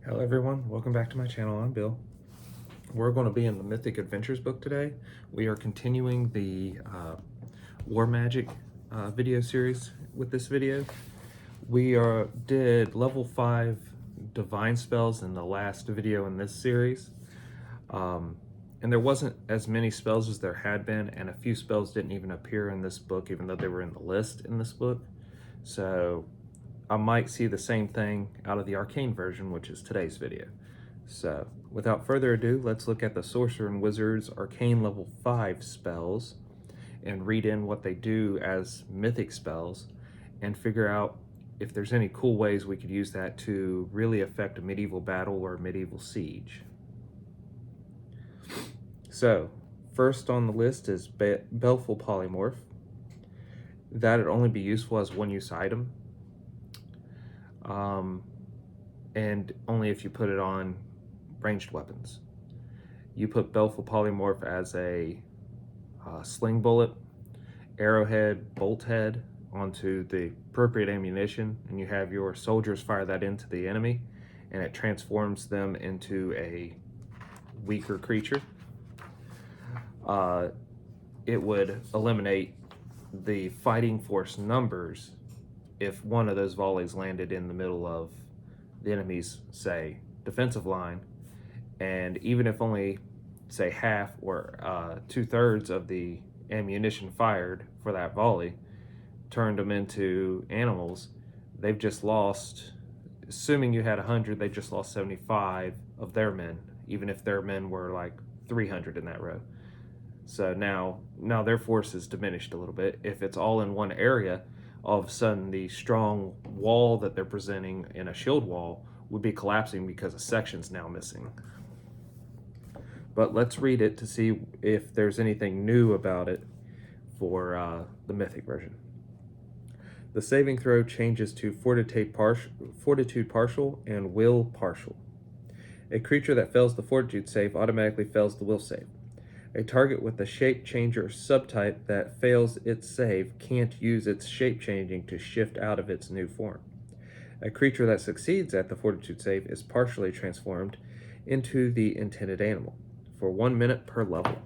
Hello everyone, welcome back to my channel. I'm Bill. We're going to be in the Mythic Adventures book today. We are continuing the War Magic video series with this video. We did level 5 divine spells in the last video in this series. And there wasn't as many spells as there had been, and a few spells didn't even appear in this book, even though they were in the list in this book. So I might see the same thing out of the arcane version, which is today's video. So without further ado, let's look at the Sorcerer and Wizard's arcane level 5 spells and read in what they do as mythic spells and figure out if there's any cool ways we could use that to really affect a medieval battle or a medieval siege. So first on the list is Baleful Polymorph. That'd only be useful as one-use item. And only if you put it on ranged weapons. You put Baleful Polymorph as a sling bullet, arrowhead, bolt head onto the appropriate ammunition, and you have your soldiers fire that into the enemy, and it transforms them into a weaker creature. It would eliminate the fighting force numbers if one of those volleys landed in the middle of the enemy's, say, defensive line, and even if only, say, half or 2/3 of the ammunition fired for that volley turned them into animals, they've just lost, assuming you had 100, they just lost 75 of their men, even if their men were like 300 in that row. So now their force is diminished a little bit. If it's all in one area, all of a sudden the strong wall that they're presenting in a shield wall would be collapsing because a section's now missing. But let's read it to see if there's anything new about it for the Mythic version. The saving throw changes to Fortitude Partial and Will Partial. A creature that fails the Fortitude save automatically fails the Will save. A target with the shape changer subtype that fails its save can't use its shape changing to shift out of its new form. A creature that succeeds at the Fortitude save is partially transformed into the intended animal for 1 minute per level.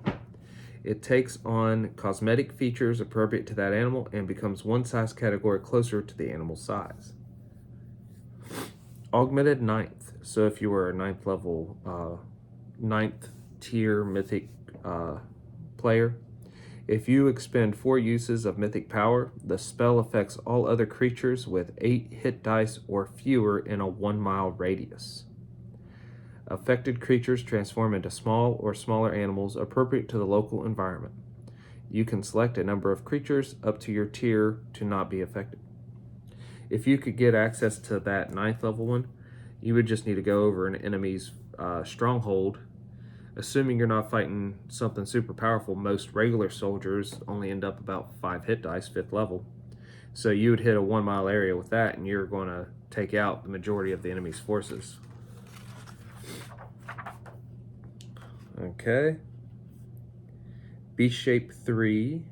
It takes on cosmetic features appropriate to that animal and becomes one size category closer to the animal's size. Augmented 9th. So if you were a 9th level, 9th tier mythic player, if you expend 4 uses of mythic power, the spell affects all other creatures with 8 hit dice or fewer in a 1 mile radius. Affected creatures transform into small or smaller animals appropriate to the local environment. You can select a number of creatures up to your tier to not be affected. If you could get access to that 9th level one, you would just need to go over an enemy's stronghold. Assuming you're not fighting something super powerful, most regular soldiers only end up about 5 hit dice, 5th level. So you would hit a 1 mile area with that, and you're going to take out the majority of the enemy's forces. Okay. Beast Shape 3.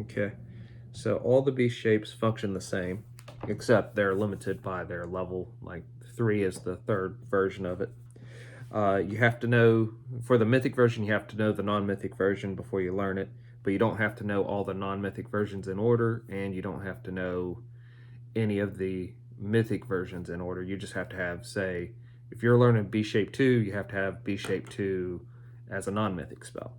Okay, so all the beast shapes function the same, except they're limited by their level. Like 3 is the 3rd version of it. You have to know, for the mythic version, you have to know the non-mythic version before you learn it, but you don't have to know all the non-mythic versions in order, and you don't have to know any of the mythic versions in order. You just have to have, say, if you're learning Beast Shape 2, you have to have Beast Shape 2 as a non-mythic spell.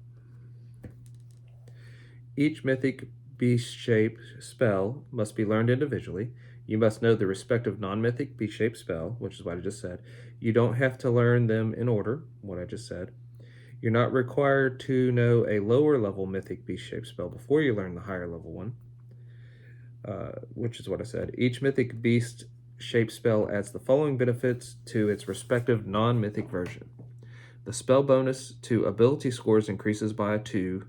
Each mythic beast shape spell must be learned individually. You must know the respective non-mythic beast shape spell, which is what I just said. You don't have to learn them in order, what I just said. You're not required to know a lower level mythic beast shape spell before you learn the higher level one, which is what I said. Each mythic beast shape spell adds the following benefits to its respective non-mythic version. The spell bonus to ability scores increases by 2.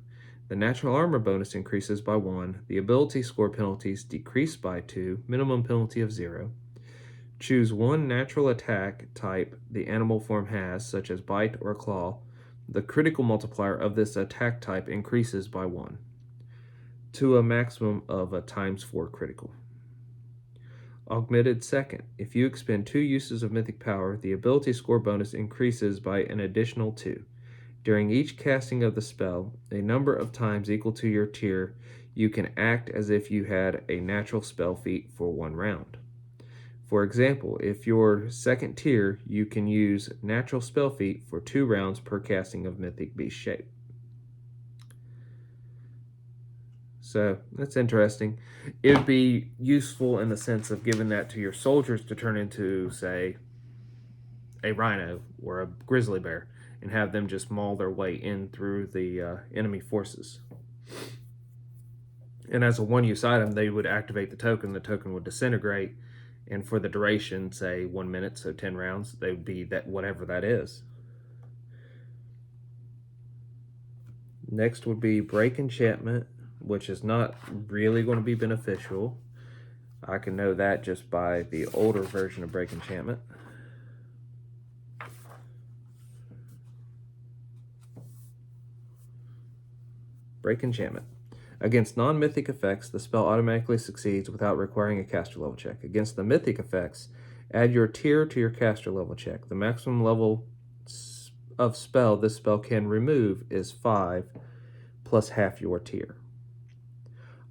The natural armor bonus increases by 1. The ability score penalties decrease by 2, minimum penalty of 0. Choose one natural attack type the animal form has, such as bite or claw. The critical multiplier of this attack type increases by 1 to a maximum of a ×4 critical. Augmented second. If you expend 2 uses of mythic power, the ability score bonus increases by an additional 2. During each casting of the spell, a number of times equal to your tier, you can act as if you had a natural spell feat for 1 round. For example, if you're second tier, you can use natural spell feat for 2 rounds per casting of mythic beast shape. So that's interesting. It would be useful in the sense of giving that to your soldiers to turn into, say, a rhino or a grizzly bear and have them just maul their way in through the enemy forces. And as a one-use item, they would activate the token would disintegrate, and for the duration, say 1 minute, so 10 rounds, they would be that whatever that is. Next would be break enchantment, which is not really going to be beneficial. I can know that just by the older version of break enchantment. Break enchantment. Against non-mythic effects, the spell automatically succeeds without requiring a caster level check. Against the mythic effects, add your tier to your caster level check. The maximum level of spell this spell can remove is 5 plus half your tier.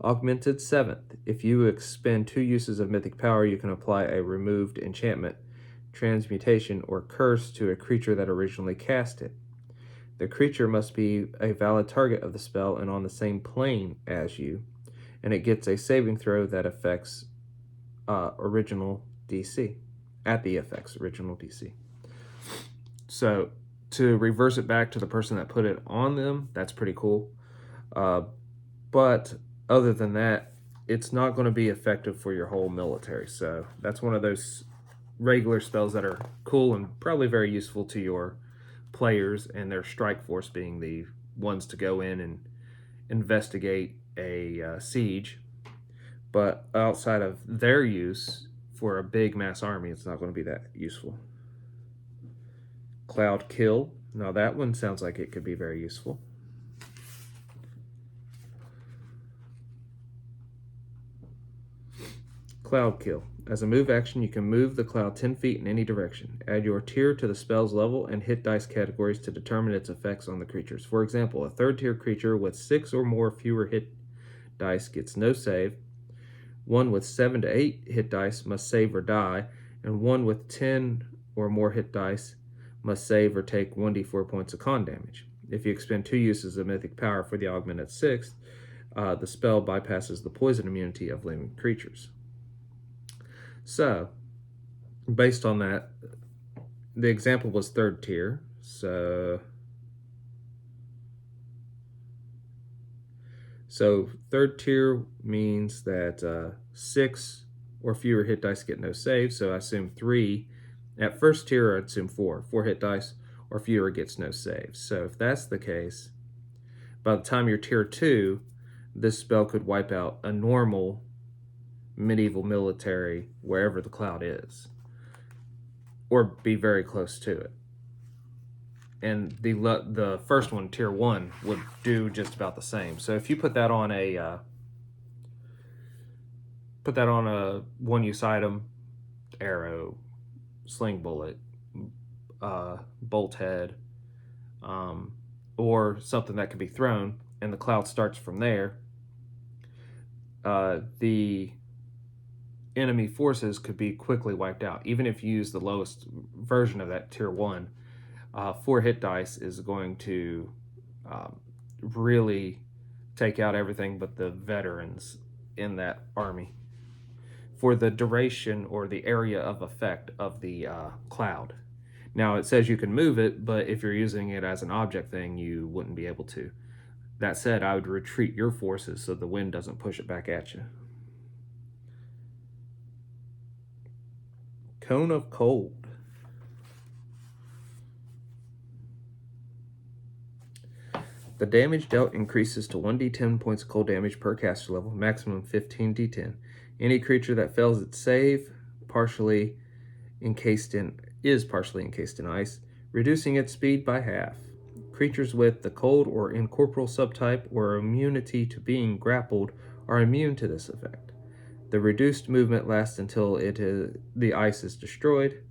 Augmented seventh. If you expend 2 uses of mythic power, you can apply a removed enchantment, transmutation, or curse to a creature that originally cast it. The creature must be a valid target of the spell and on the same plane as you, and it gets a saving throw that affects original DC, at the effects original DC. So to reverse it back to the person that put it on them, that's pretty cool. But other than that, it's not going to be effective for your whole military. So that's one of those regular spells that are cool and probably very useful to your players and their strike force being the ones to go in and investigate a siege. But outside of their use for a big mass army, it's not going to be that useful. Cloud Kill. Now that one sounds like it could be very useful. Cloud Kill. As a move action, you can move the cloud 10 feet in any direction. Add your tier to the spell's level and hit dice categories to determine its effects on the creatures. For example, a 3rd tier creature with 6 or fewer hit dice gets no save. One with 7 to 8 hit dice must save or die, and one with 10 or more hit dice must save or take 1d4 points of con damage. If you expend 2 uses of mythic power for the augmented 6th, the spell bypasses the poison immunity of living creatures. So, based on that, the example was 3rd tier. So 3rd tier means that 6 or fewer hit dice get no save. So I assume 3. At 1st tier, I'd assume 4. 4 hit dice or fewer gets no save. So if that's the case, by the time you're tier 2, this spell could wipe out a normal medieval military wherever the cloud is, or be very close to it. And the first one, tier 1, would do just about the same. So if you put that on a one-use item, arrow, sling bullet, bolt head, or something that can be thrown, and the cloud starts from there, the enemy forces could be quickly wiped out. Even if you use the lowest version of that, tier 1, 4 hit dice is going to really take out everything but the veterans in that army for the duration or the area of effect of the cloud. Now it says you can move it, but if you're using it as an object thing, you wouldn't be able to. That said, I would retreat your forces so the wind doesn't push it back at you. Cone of Cold. The damage dealt increases to 1d10 points of cold damage per caster level, maximum 15d10. Any creature that fails its save, partially is partially encased in ice, reducing its speed by half. Creatures with the cold or incorporeal subtype or immunity to being grappled are immune to this effect. The reduced movement lasts until the ice is destroyed.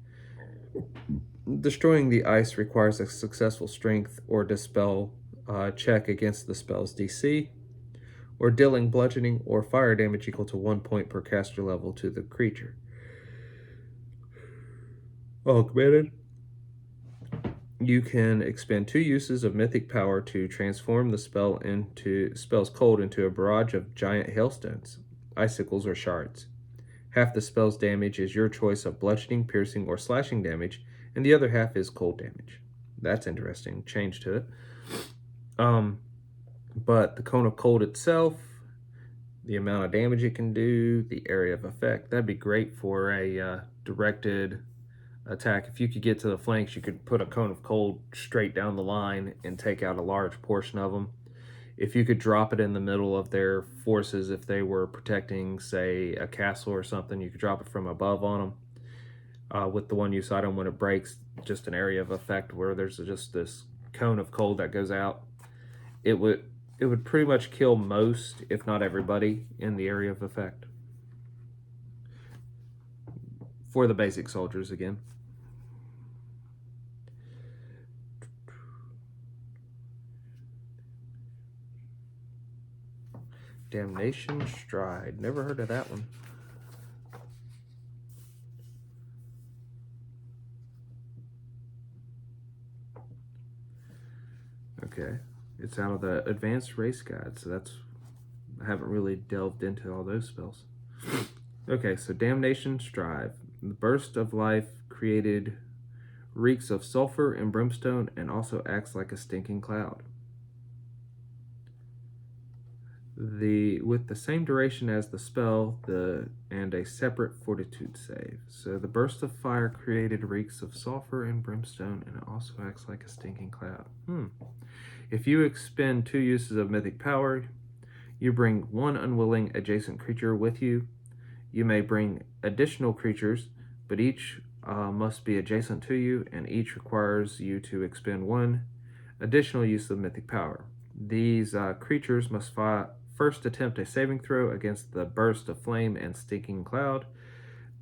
Destroying the ice requires a successful strength or dispel check against the spell's DC, or dealing bludgeoning or fire damage equal to 1 point per caster level to the creature. Augmented. You can expend 2 uses of mythic power to transform the spell's cold into a barrage of giant hailstones, icicles, or shards. Half the spell's damage is your choice of bludgeoning, piercing, or slashing damage, and the other half is cold damage. That's interesting. Change to it. But the cone of cold itself, the amount of damage it can do, the area of effect, that'd be great for a directed attack. If you could get to the flanks, you could put a cone of cold straight down the line and take out a large portion of them. If you could drop it in the middle of their forces, if they were protecting, say, a castle or something, you could drop it from above on them. With the one use item, when it breaks, just an area of effect where there's just this cone of cold that goes out. It would pretty much kill most, if not everybody, in the area of effect. For the basic soldiers again. Damnation Stride. Never heard of that one. Okay. It's out of the Advanced Race Guide, so I haven't really delved into all those spells. Okay, so Damnation Strive. The burst of life created reeks of sulfur and brimstone and also acts like a stinking cloud. With the same duration as the spell, and a separate fortitude save. So the burst of fire created reeks of sulfur and brimstone, and it also acts like a stinking cloud. If you expend 2 uses of mythic power, you bring 1 unwilling adjacent creature with you. You may bring additional creatures, but each must be adjacent to you, and each requires you to expend 1 additional use of mythic power. These creatures must first attempt a saving throw against the burst of flame and stinking cloud,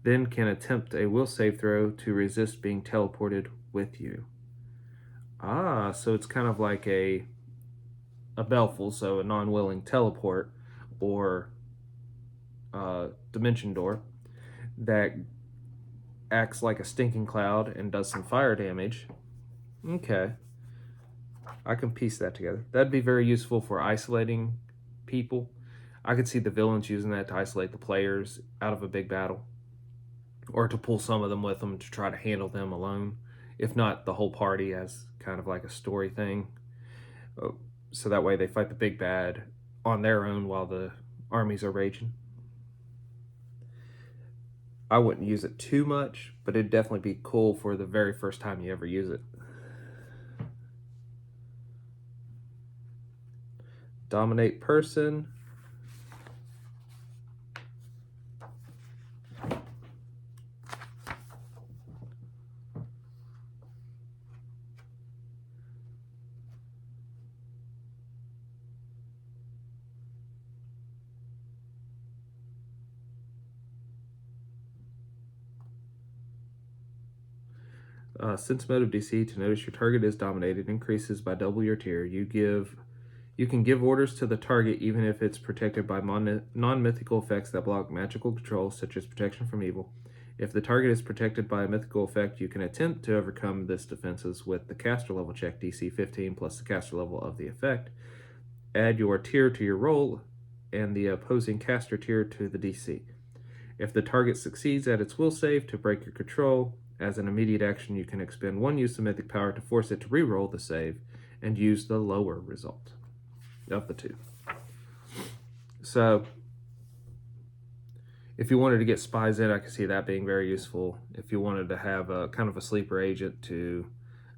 then can attempt a will save throw to resist being teleported with you. So it's kind of like a Belful, so a non-willing teleport, or dimension door that acts like a stinking cloud and does some fire damage. Okay. I can piece that together. That'd be very useful for isolating people. I could see the villains using that to isolate the players out of a big battle, or to pull some of them with them to try to handle them alone, if not the whole party, as kind of like a story thing. So that way they fight the big bad on their own while the armies are raging. I wouldn't use it too much, but it'd definitely be cool for the very first time you ever use it. Dominate person. Sense mode of DC to notice your target is dominated increases by double your tier. You can give orders to the target even if it's protected by non-mythical effects that block magical control, such as protection from evil. If the target is protected by a mythical effect, you can attempt to overcome this defenses with the caster level check DC 15 plus the caster level of the effect. Add your tier to your roll and the opposing caster tier to the DC. If the target succeeds at its will save to break your control, as an immediate action, you can expend 1 use of mythic power to force it to re-roll the save and use the lower result of the 2. So if you wanted to get spies in, I could see that being very useful. If you wanted to have a kind of a sleeper agent to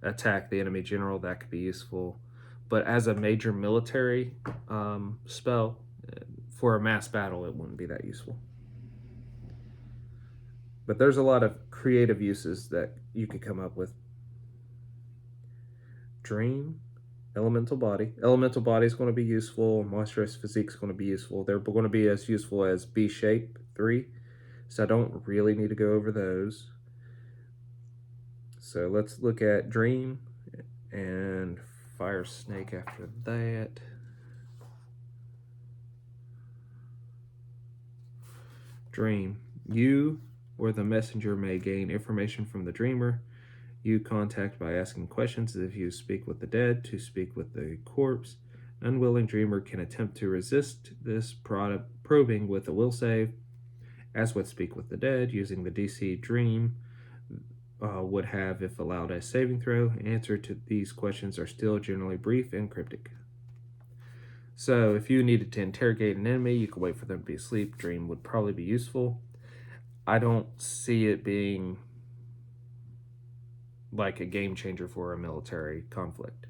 attack the enemy general, that could be useful. But as a major military spell, for a mass battle, it wouldn't be that useful. But there's a lot of creative uses that you could come up with. Dream, elemental body. Elemental body is going to be useful. Monstrous physique is going to be useful. They're going to be as useful as B shape 3. So I don't really need to go over those. So let's look at Dream and Fire Snake after that. Dream. You or the messenger may gain information from the dreamer. You contact by asking questions as if you speak with the dead, to speak with the corpse. Unwilling dreamer can attempt to resist this probing with a will save. As with Speak with the Dead, using the DC Dream would have if allowed a saving throw. Answer to these questions are still generally brief and cryptic. So if you needed to interrogate an enemy, you could wait for them to be asleep. Dream would probably be useful. I don't see it being like a game changer for a military conflict.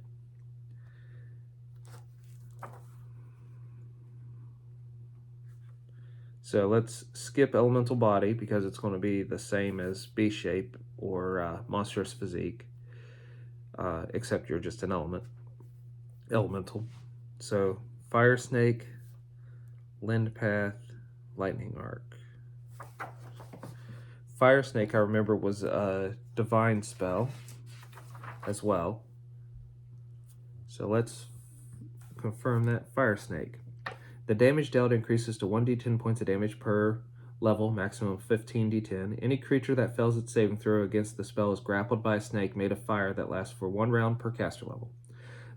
So let's skip elemental body because it's going to be the same as B shape or monstrous physique, except you're just an elemental. So fire snake, lend path, lightning arc. Fire snake, I remember, was a divine spell as well. So let's confirm that. Fire snake. The damage dealt increases to 1d10 points of damage per level, maximum 15d10. Any creature that fails its saving throw against the spell is grappled by a snake made of fire that lasts for 1 round per caster level.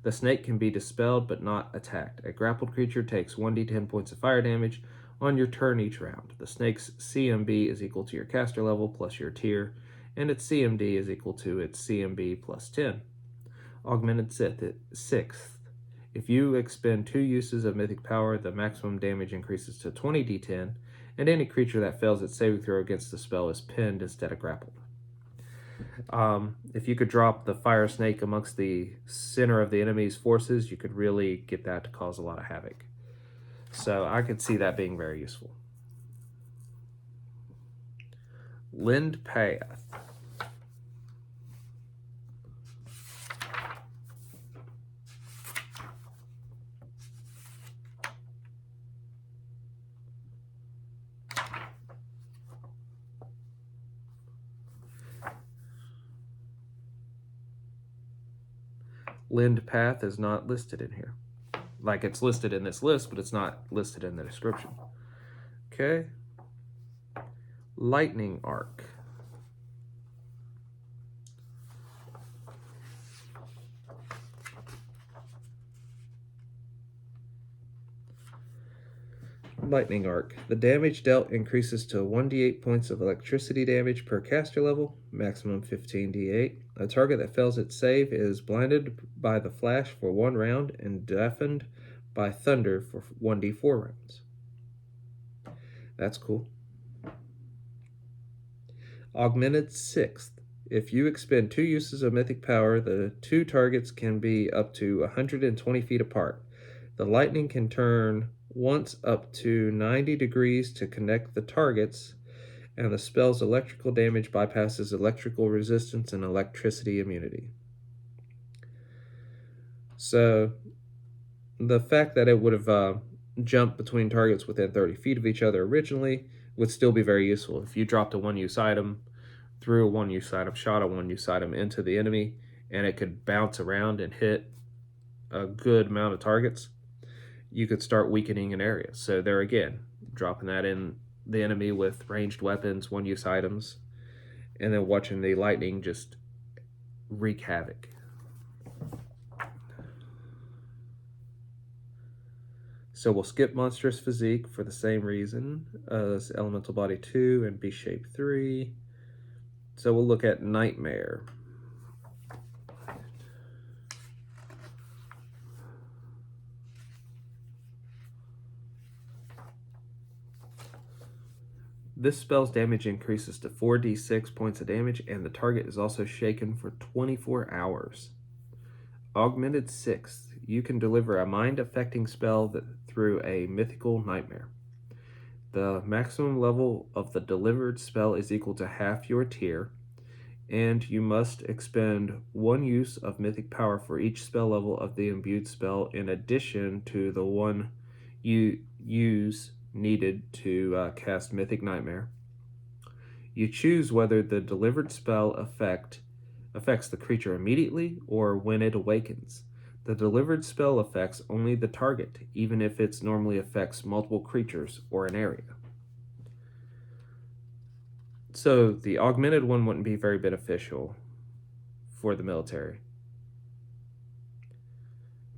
The snake can be dispelled but not attacked. A grappled creature takes 1d10 points of fire damage on your turn each round. The snake's CMB is equal to your caster level plus your tier, and its CMD is equal to its CMB plus 10. Augmented 6th. If you expend 2 uses of mythic power, the maximum damage increases to 20d10, and any creature that fails its saving throw against the spell is pinned instead of grappled. If you could drop the fire snake amongst the center of the enemy's forces, you could really get that to cause a lot of havoc. So I could see that being very useful. Lend path. Lend path is not listed in here. Like, it's listed in this list, but it's not listed in the description. Okay. Lightning arc. Lightning arc. The damage dealt increases to 1d8 points of electricity damage per caster level, maximum 15d8. A target that fails its save is blinded by the flash for 1 round and deafened by thunder for 1d4 rounds. That's cool. Augmented 6th. If you expend 2 uses of mythic power, the 2 targets can be up to 120 feet apart. The lightning can turn once up to 90 degrees to connect the targets, and the spell's electrical damage bypasses electrical resistance and electricity immunity. So the fact that it would have jumped between targets within 30 feet of each other originally would still be very useful. If you dropped a 1-use item, threw a 1-use item, shot a 1-use item into the enemy, and it could bounce around and hit a good amount of targets, you could start weakening an area. So there again, dropping that in the enemy with ranged weapons, 1-use items, and then watching the lightning just wreak havoc. So we'll skip Monstrous Physique for the same reason as Elemental Body 2 and B-Shape 3. So we'll look at Nightmare. This spell's damage increases to 4d6 points of damage, and the target is also shaken for 24 hours. Augmented 6th. You can deliver a mind-affecting spell through a mythical nightmare. The maximum level of the delivered spell is equal to half your tier, and you must expend 1 use of mythic power for each spell level of the imbued spell in addition to the 1 you use needed to cast Mythic Nightmare. You choose whether the delivered spell affects the creature immediately or when it awakens. The delivered spell affects only the target, even if it normally affects multiple creatures or an area. So the augmented one wouldn't be very beneficial for the military.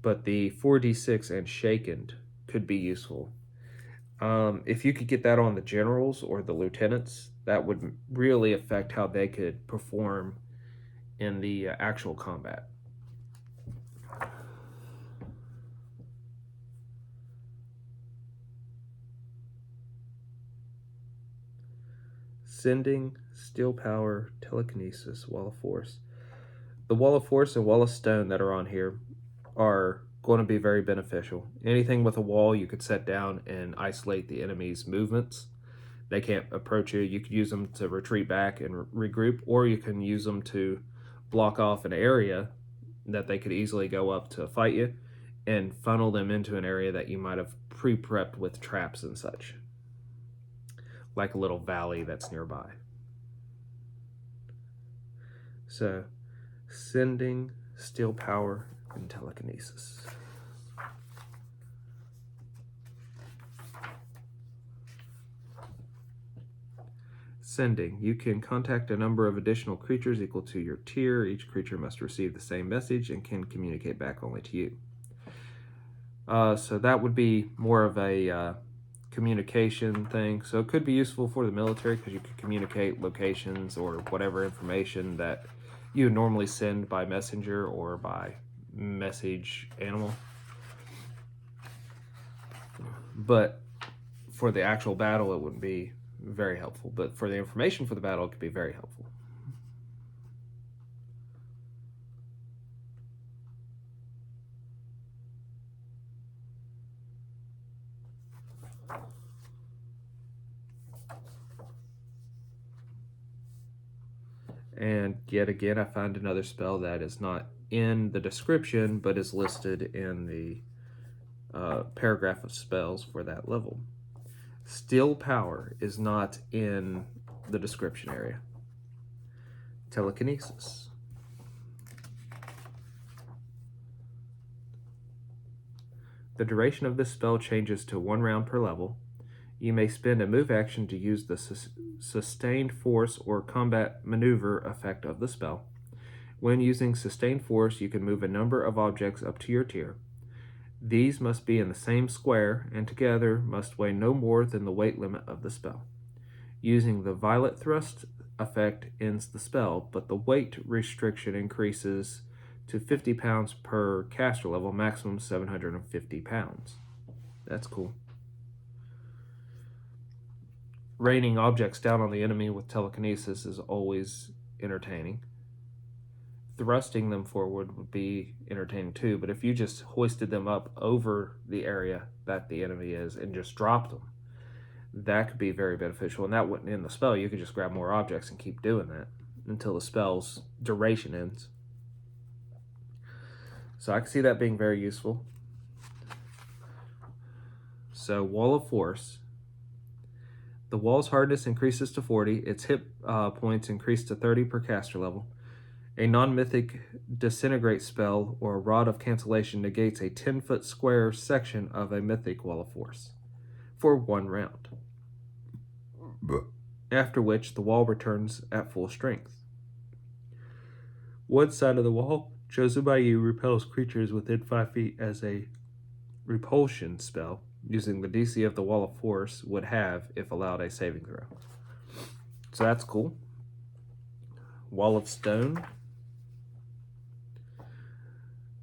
But the 4d6 and shaken could be useful. If you could get that on the generals or the lieutenants, that would really affect how they could perform in the actual combat. Sending, Steel Power, Telekinesis, Wall of Force. The Wall of Force and Wall of Stone that are on here are going to be very beneficial. Anything with a wall you could set down and isolate the enemy's movements. They can't approach you. You could use them to retreat back and regroup, or you can use them to block off an area that they could easily go up to fight you and funnel them into an area that you might have pre-prepped with traps and such, like a little valley that's nearby. So, Sending, Steel Power, and Telekinesis. Sending. You can contact a number of additional creatures equal to your tier. Each creature must receive the same message and can communicate back only to you. So that would be more of a communication thing. So it could be useful for the military because you could communicate locations or whatever information that you would normally send by messenger or by message animal. But for the actual battle, it wouldn't be very helpful. But for the information for the battle, it could be very helpful. And yet again, I find another spell that is not in the description, but is listed in the paragraph of spells for that level. Steel Power is not in the description area. Telekinesis. The duration of this spell changes to 1 round per level. You may spend a move action to use the sustained force or combat maneuver effect of the spell. When using sustained force, you can move a number of objects up to your tier. These must be in the same square and together must weigh no more than the weight limit of the spell. Using the violet thrust effect ends the spell, but the weight restriction increases to 50 pounds per caster level, maximum 750 pounds. That's cool. Raining objects down on the enemy with telekinesis is always entertaining. Thrusting them forward would be entertaining too, but if you just hoisted them up over the area that the enemy is and just dropped them, that could be very beneficial, and that wouldn't end the spell. You could just grab more objects and keep doing that until the spell's duration ends. So I can see that being very useful. So Wall of Force. The wall's hardness increases to 40. Its hit points increase to 30 per caster level. A non-mythic disintegrate spell or a rod of cancellation negates a 10-foot square section of a mythic Wall of Force for 1 round. After which the wall returns at full strength. One side of the wall chosen by you repels creatures within 5 feet as a repulsion spell, using the DC of the Wall of Force would have if allowed a saving throw. So that's cool. Wall of Stone.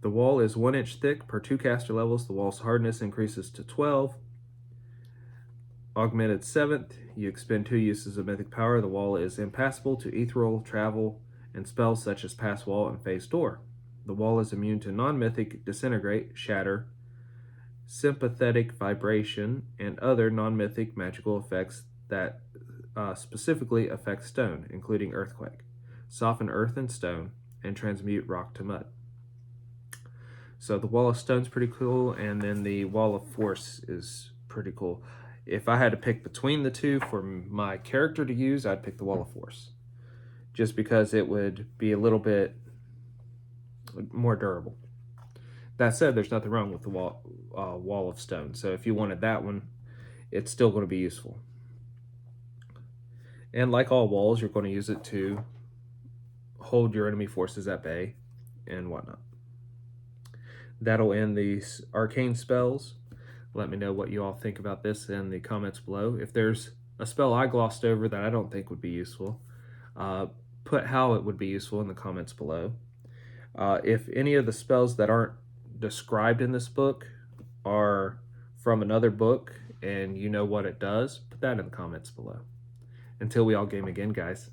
The wall is 1 inch thick per 2 caster levels. The wall's hardness increases to 12. Augmented 7th, you expend 2 uses of mythic power. The wall is impassable to ethereal, travel, and spells such as Pass Wall and Phase Door. The wall is immune to non-mythic disintegrate, shatter, sympathetic vibration, and other non-mythic magical effects that specifically affect stone, including earthquake, soften earth and stone, and transmute rock to mud. So the wall of stone's pretty cool, and then the wall of force is pretty cool. If I had to pick between the two for my character to use, I'd pick the wall of force, just because it would be a little bit more durable. That said, there's nothing wrong with the wall of stone. So if you wanted that one, it's still going to be useful. And like all walls, you're going to use it to hold your enemy forces at bay and whatnot. That'll end these arcane spells. Let me know what you all think about this in the comments below. If there's a spell I glossed over that I don't think would be useful, put how it would be useful in the comments below. If any of the spells that aren't described in this book are from another book and you know what it does, put that in the comments below. Until we all game again, guys.